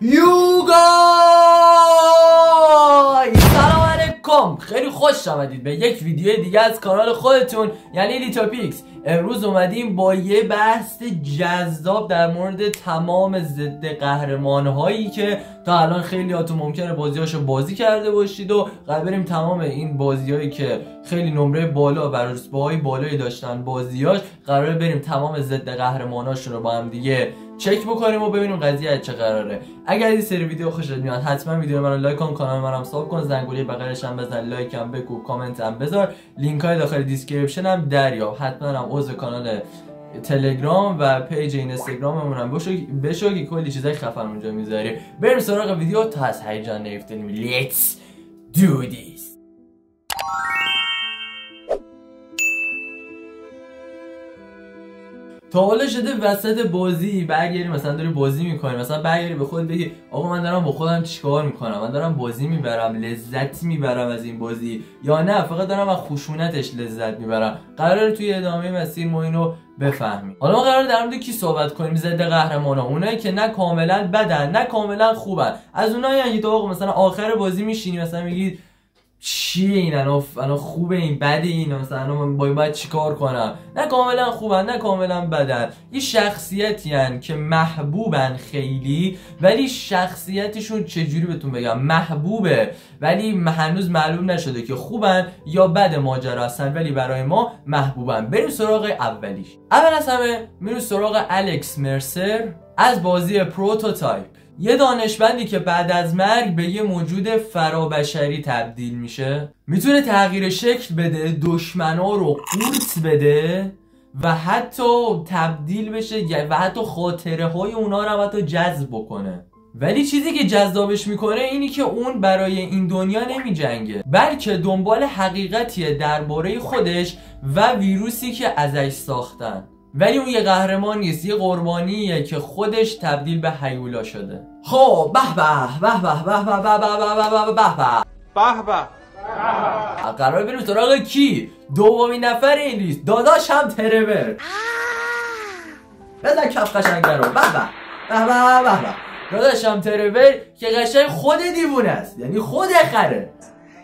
سلام علیکم، خیلی خوش آمدید به یک ویدیو دیگه از کانال خودتون یعنی لیتوپیکس. امروز اومدیم با یه بحث جذاب در مورد تمام ضد قهرمان هایی که تا الان خیلی هاتون ممکنه بازیاشو بازی کرده باشید و قرار بریم تمام این بازیایی که خیلی نمره بالا و رتبه‌های بالایی داشتن بازیاش، قراره بریم تمام ضد قهرماناشون رو با هم دیگه چک بکنیم و ببینیم قضیه از چه قراره. اگر این سری ویدیو خوشت میاد حتما ویدیو منو لایک کن، کانال منم سابسکرایب کن، زنگوله بغلش هم بزن، لایک هم بکوب، کامنت هم بذار، لینک های داخل دیسکریپشن هم دریاب. حتما هم عضو کانال تلگرام و پیج اینستاگراممون هم بشو که کلی چیزای خفن اونجا میذاری. بریم سراغ ویدیو تا از هیجان نیفتیم. Let's do this. تا حالا شده وسط بازی برگردی مثلا داری بازی میکنی، مثلا برگردی به خودت بگی آقا من دارم با خودم چیکار میکنم، من دارم بازی میبرم، لذت میبرم از این بازی یا نه فقط دارم از خشونتش لذت میبرم؟ قراره توی ادامه مسیر ما اینو بفهمیم. حالا ما قراره در مورد کی صحبت کنیم؟ ضد قهرمانا، اونایی که نه کاملا بدن نه کاملا خوبن. از اونایی یعنی تو آقا مثلا آخر بازی میشینی مثلا میگی چیه این الان خوبه این بده این مثلا من باید چیکار کنم؟ نه کاملا خوبن نه کاملا بدن. یه شخصیتی هن که محبوبن خیلی، ولی شخصیتشون چجوری بهتون بگم، محبوبه ولی هنوز معلوم نشده که خوبن یا بد ماجرا هستن، ولی برای ما محبوبن. بریم سراغ اولیش. اول از همه میریم سراغ الکس مرسر از بازی پروتوتایپ، یه دانشمندی که بعد از مرگ به یه موجود فرابشری تبدیل میشه، میتونه تغییر شکل بده، دشمنا رو قورت بده و حتی تبدیل بشه و حتی خاطره های اونا رو حتی جذب بکنه. ولی چیزی که جذابش میکنه اینی که اون برای این دنیا نمی جنگه، بلکه دنبال حقیقتیه درباره خودش و ویروسی که ازش ساختن. ولی اون یه قهرمان نیست، یه قربانیه که خودش تبدیل به هیولا شده. خب به به به به به به به به به به قرار بریم سراغ کی؟ دومین نفر این لیست، داداشم ترور. بزن کف قشنگه رو. به به به به به داداشم ترور که قشنگ خود دیوونه است، یعنی خود خره،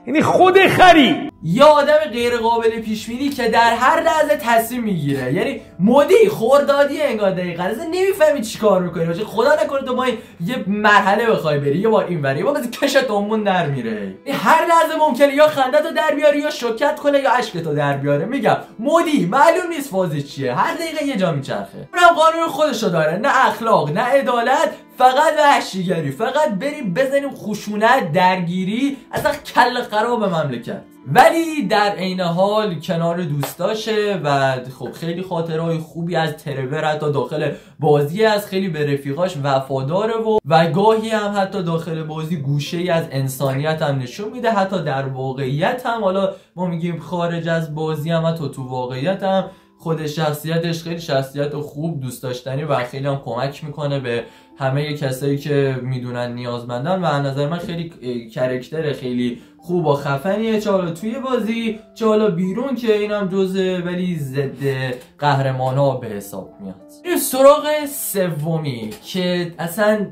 یعنی خود خری، یا آدم غیر قابل پیش بینی که در هر لحظه تصمیم میگیره، یعنی مودی خوردادی انگار دقیقاً اصلا نمیفهمی چیکار میکنی. باشه خدا نکنه تو با یه مرحله بخوای بری، یه بار این وری یه بار کشت اونمون در میره، هر لحظه ممکنه یا خنده‌تو در بیاره یا شوکت کنه یا اشکتو در بیاره. میگم مودی معلوم نیست فازش چیه، هر دقیقه یه جا میچرخه. اونم قانون خودشو داره، نه اخلاق نه عدالت، فقط وحشیگری، فقط بریم بزنیم خشونت، درگیری، اصلا کل خراب مملکت. ولی در عین حال کنار دوستاشه و خب خیلی خاطرهای خوبی از ترور حتی داخل بازی از خیلی به رفیقاش وفاداره و گاهی هم حتی داخل بازی گوشه‌ای از انسانیت هم نشون میده، حتی در واقعیت هم، حالا ما میگیم خارج از بازی هم حتی تو واقعیت هم خود شخصیتش خیلی شخصیت خوب دوست داشتنی و خیلی هم کمک میکنه به همه کسایی که میدونن نیازمندن و از نظر من خیلی کاراکتر خیلی خوب و خفنیه، چه حالا توی بازی چه حالا بیرون که اینم جزء ولی ضد قهرمان ها به حساب میاد. این سراغ سومی که اصلا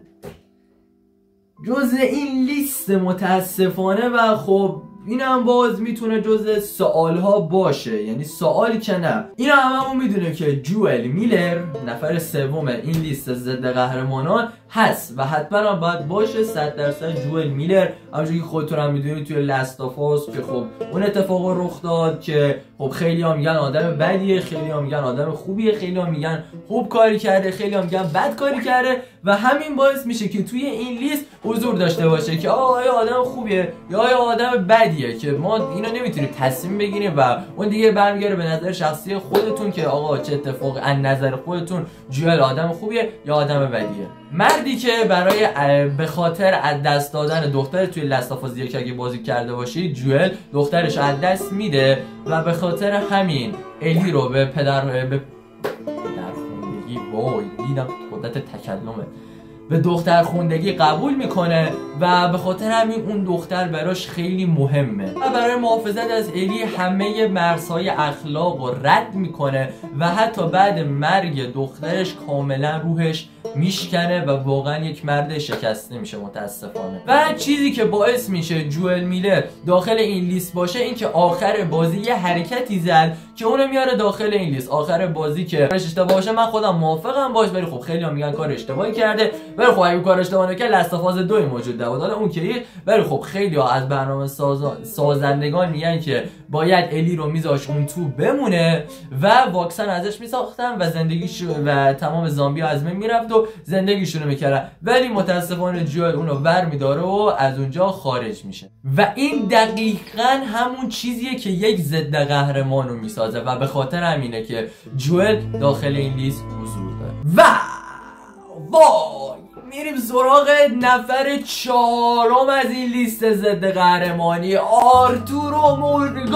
جزء این لیست متاسفانه و خب این هم باز میتونه جزء سوال ها باشه، یعنی سوالی که نه، این همون میدونه که جوئل میلر نفر سوم این لیست ضد قهرمانان هست و حتما هم باید باشه. 100% جوئل میلر، همونجوری که خودتون هم میدونید توی لاست آف آس که خب اون اتفاق رخ داد که خب خیلی ها میگن آدم بدیه، خیلی ها میگن آدم خوبیه، خیلی ها میگن خوب کاری کرده، خیلی ها میگن بد کاری کرده و همین باعث میشه که توی این لیست حضور داشته باشه که آیا آدم خوبیه یا آیا آدم بدیه، که ما اینا نمیتونیم تصمیم بگیریم و اون دیگه برمیگره به نظر شخصی خودتون که آقا چه اتفاق از نظر خودتون جوئل آدم خوبیه یا آدم بدیه. مردی که برای به خاطر از دست دادن دختر توی لاست آف آس که اگه بازی کرده باشید، جوئل دخترش از دست میده و به خاطر همین الی رو به پدرخوندگی وای دیدم قدرت تکلمه به دخترخوندگی قبول میکنه و به خاطر همین اون دختر براش خیلی مهمه و برای محافظت از الی همه مرزهای اخلاق رو رد میکنه و حتی بعد مرگ دخترش کاملا روحش میشکنه و واقعا یک مرد شکسته میشه متاسفانه. و چیزی که باعث میشه جوئل میلر داخل این لیست باشه این که آخر بازی یه حرکتی زد که اونو میاره داخل این لیست. آخر بازی که کارش اشتباه باشه من خودم موافقم باش، ولی خب خیلی‌ها میگن کار اشتباهی کرده، ولی خب اگه کار اشتباه نکرد لاست آف اس 2 موجود بود، حالا اون که، ولی خب خیلی‌ها از برنامه سازندگان میگن که باید الی رو میذاش اون تو بمونه و واکسن ازش میساختن و زندگیش و تمام زامبی از بین میرفت و زندگیشونو میکردن، ولی متاسفانه جوئل اونو برمیداره و از اونجا خارج میشه. و این دقیقاً همون چیزیه که یک ضد قهرمانو میسازه و به خاطر همینه که جوئل داخل این لیست حضور داره. و وای میریم سراغ نفر 4 از این لیست ضد قهرمانی، آرتورو مورگان.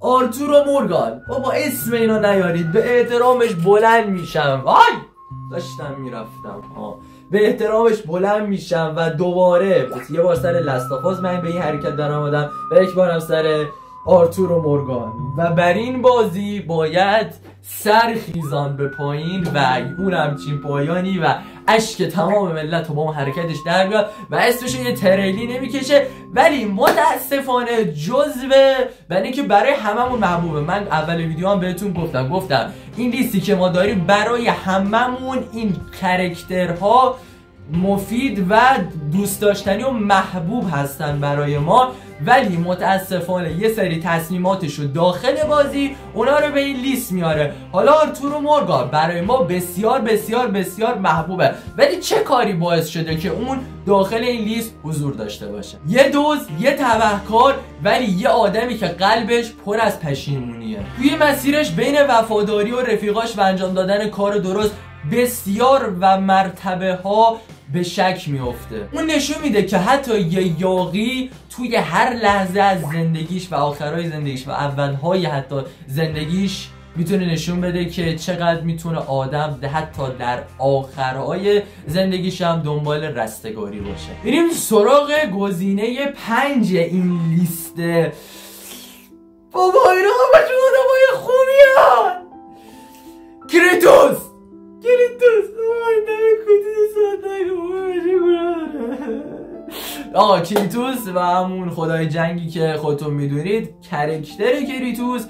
آرتورو مورگان، بابا اسم اینو نیارید، به احترامش بلند میشم. آی داشتم میرفتم به احترامش بلند میشم و دوباره یه بار سر لاست آف اس من به این حرکت دارم آمدم و یک بارم سر آرتورو مورگان. و بر این بازی باید سرخیزان به پایین و اون همچین پایانی و اشک تمام ملت رو با اون حرکتش در میاد و اسمشو یه تریلی نمیکشه، ولی متاسفانه جزوه برای اینکه برای هممون محبوبه. من اول ویدیو هم بهتون گفتم این لیستی که ما داریم برای هممون این کاراکترها مفید و دوست داشتنی و محبوب هستن برای ما، ولی متاسفانه یه سری تصمیماتشو داخل بازی اونا رو به این لیست میاره. حالا آرتورو مورگان برای ما بسیار بسیار بسیار محبوبه، ولی چه کاری باعث شده که اون داخل این لیست حضور داشته باشه؟ یه دزد، یه تبهکار، ولی یه آدمی که قلبش پر از پشیمونیه. توی مسیرش بین وفاداری و رفیقاش و انجام دادن کار درست بسیار و مرتبه ها به شک میفته. اون نشون میده که حتی یه یاغی توی هر لحظه از زندگیش و آخرهای زندگیش و اولهای حتی زندگیش میتونه نشون بده که چقدر میتونه آدم حتی در آخرهای زندگیش هم دنبال رستگاری باشه. بریم سراغ گزینه 5 این لیست. بابا اینا همه چون آدمای خوبیان. کریتوس آقا کریتوس و همون خدای جنگی که خودتون میدونید، کاراکتر کریتوس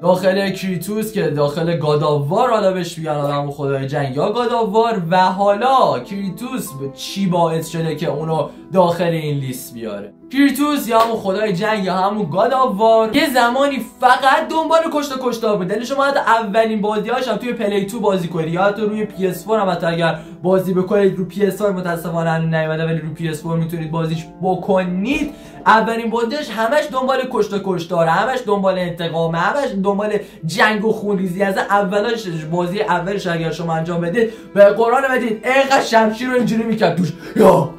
داخل کریتوس که داخل گاد آف وار حالا بهش میگن همون خدای جنگ یا گاد آف وار، و حالا کریتوس چی باعث شده که اونو داخل این لیست بیاره؟ کریتوس یا همون خدای جنگ یا همون گاد آف وار یه زمانی فقط دنبال کشتار بود. دلیل شما حتی اولین بازی‌هاش هم توی پلی 2 بازی کنید یا حتی روی PS4 هم حتی اگر بازی بکنید، رو PS4 متاسفانه نیومده ولی رو PS4 میتونید بازیش بکنید. اولین بازیش همش دنبال کشتار، همش دنبال انتقام، همش دنبال جنگ و خونریزی. از اولش بازی اولش اگر شما انجام بدید به قرآن بدید اینقدر شمشیر رو اینجوری میکرد توش یا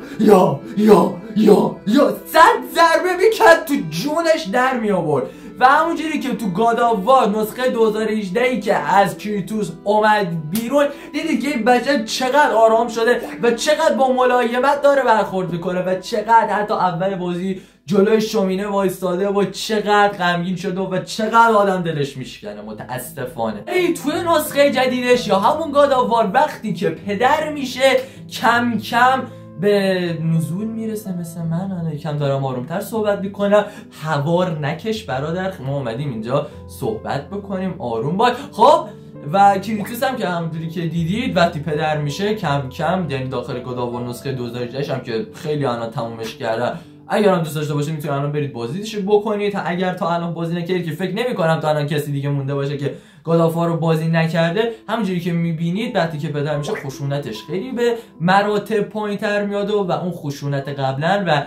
100 ضربه میکرد تو جونش در می آورد. و همونجوری که تو گاد آف وار نسخه 2018 که از کریتوس اومد بیرون، دیدید که این بچه چقدر آرام شده و چقدر با ملایمت داره برخورد میکنه و چقدر حتی اول بازی جلوی شومینه وایستاده و چقدر غمگین شده و چقدر آدم دلش میشکنه متاسفانه. توی نسخه جدیدش یا همون گاد آف وار وقتی که پدر میشه کم کم به نزول میرسه، مثل من یکم دارم آرومتر صحبت میکنم. هوار نکش برادر، ما اومدیم اینجا صحبت بکنیم، آروم باش. خب و کریتوس هم که همونجوری که دیدید وقتی پدر میشه کم کم، یعنی داخل گاد آف وار نسخه 2018 هم که خیلی الان تمومش کردن، اگر هم دوست داشته باشید میتونید الان برید بازیش بکنید. اگر تا الان بازی نکردید که فکر نمی‌کنم تا الان کسی دیگه مونده باشه که گاد آف وار رو بازی نکرده، همونجوری که میبینید وقتی که پدر میشه خشونتش خیلی به مراتب پایین‌تر میاد و اون خشونت قبلا و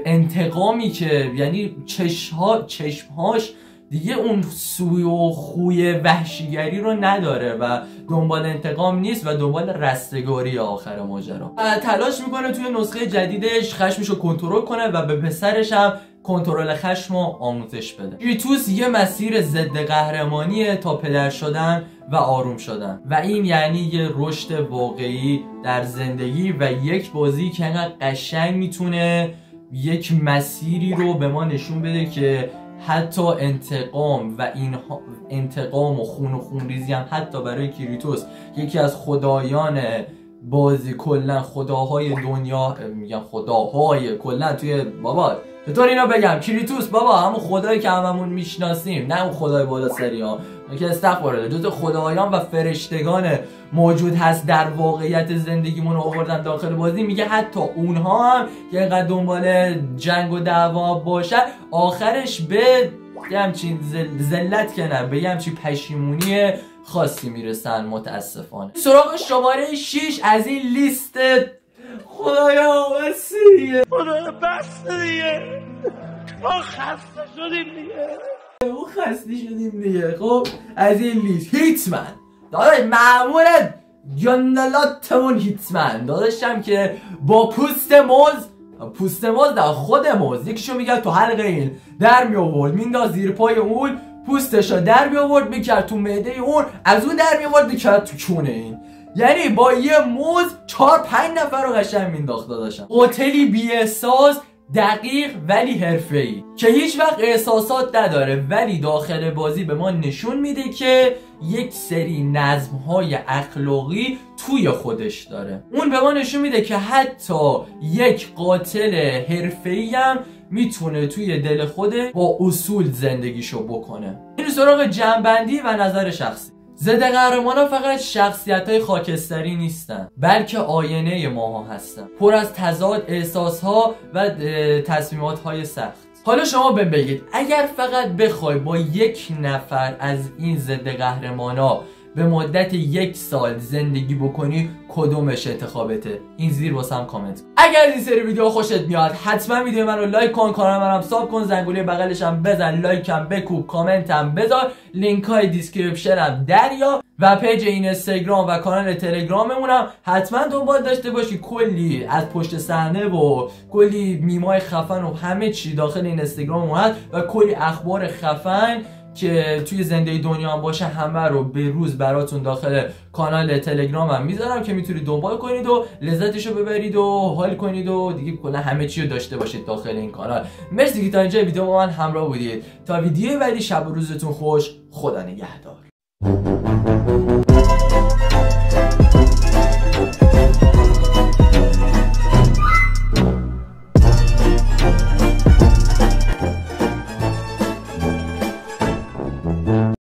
انتقامی که یعنی چشمهاش دیگه اون سوی و خوی وحشیگری رو نداره و دنبال انتقام نیست و دنبال رستگاری آخر ماجرا. تلاش میکنه توی نسخه جدیدش خشمشو کنترل کنه و به پسرش هم کنترل خشم رو آموزش بده. کریتوس یه مسیر ضد قهرمانیه تا پدر شدن و آروم شدن و این یعنی یه رشد واقعی در زندگی و یک بازی که انقدر قشنگ میتونه یک مسیری رو به ما نشون بده که حتی انتقام و اینها، انتقام و خونریزی هم حتی برای کریتوس، یکی از خدایان بازی، کلا خداهای دنیا، میگم خداهای کلا توی بابا چطور اینا بگم، کریتوس بابا همون خدایی که هممون میشناسیم، نه اون خدای بالا سری ها که استغفرالله، جزو خدایان و فرشتگان موجود هست در واقعیت زندگیمون رو آوردن داخل بازی. میگه حتی اونها هم که اینقدر دنبال جنگ و دعوا باشن آخرش به همچین ذلت که نه، به همچین پشیمونی خاصی میرسن متاسفانه. سراغ شماره 6 از این لیست. خدایا بس دیگه، خدایا بس دیگه، ما خسته شدیم دیگه. خب از این لیست هیتمن داداش، مأمور جندلاتمون هیتمن داداشم که با پوست موز در خود موز، یکیشو میگه تو حلقه این در می آورد مینداز زیر پای اون، پوستشو در می آورد میکرد تو معده اون، از اون در می آورد میکرد تو چونه این. یعنی با یه موز 4-5 نفر رو قشنگ مینداخت داداشم. قاتلی بی احساس، دقیق ولی حرفه‌ای که هیچ وقت احساسات نداره، ولی داخل بازی به ما نشون میده که یک سری نظم‌های اخلاقی توی خودش داره. اون به ما نشون میده که حتی یک قاتل حرفه‌ای هم میتونه توی دل خوده با اصول زندگیشو بکنه. این سراغ جنبندی و نظر شخصی. ضد قهرمانا فقط شخصیت‌های خاکستری نیستن، بلکه آینه ماها هستن، پر از تضاد احساس‌ها و تصمیمات‌های سخت. حالا شما بگید اگر فقط بخوای با یک نفر از این ضد قهرمانا به مدت 1 سال زندگی بکنی، کدومش انتخابته؟ این زیر واسم کامنت. اگر این سری ویدیو خوشت میاد حتما ویدیو منو لایک کن، کانال منم ساب کن، زنگوله بغلش هم بزن، لایکم بکوب، کامنتم بذار، لینک های دیسکریپشنم دریا و پیج اینستاگرام و کانال تلگراممونم حتما دنبال داشته باشی. کلی از پشت صحنه و کلی میمای خفن و همه چی داخل اینستاگراممون هست و کلی اخبار خفن که توی زندگی دنیا هم باشه همه رو به روز براتون داخل کانال تلگرام هم میذارم که میتونید دنبال کنید و لذتشو ببرید و حال کنید و دیگه کلا همه چی رو داشته باشید داخل این کانال. مرسی که تا اینجا ویدیو با من همراه بودید. تا ویدیو بعدی شب و روزتون خوش. خدا نگهدار.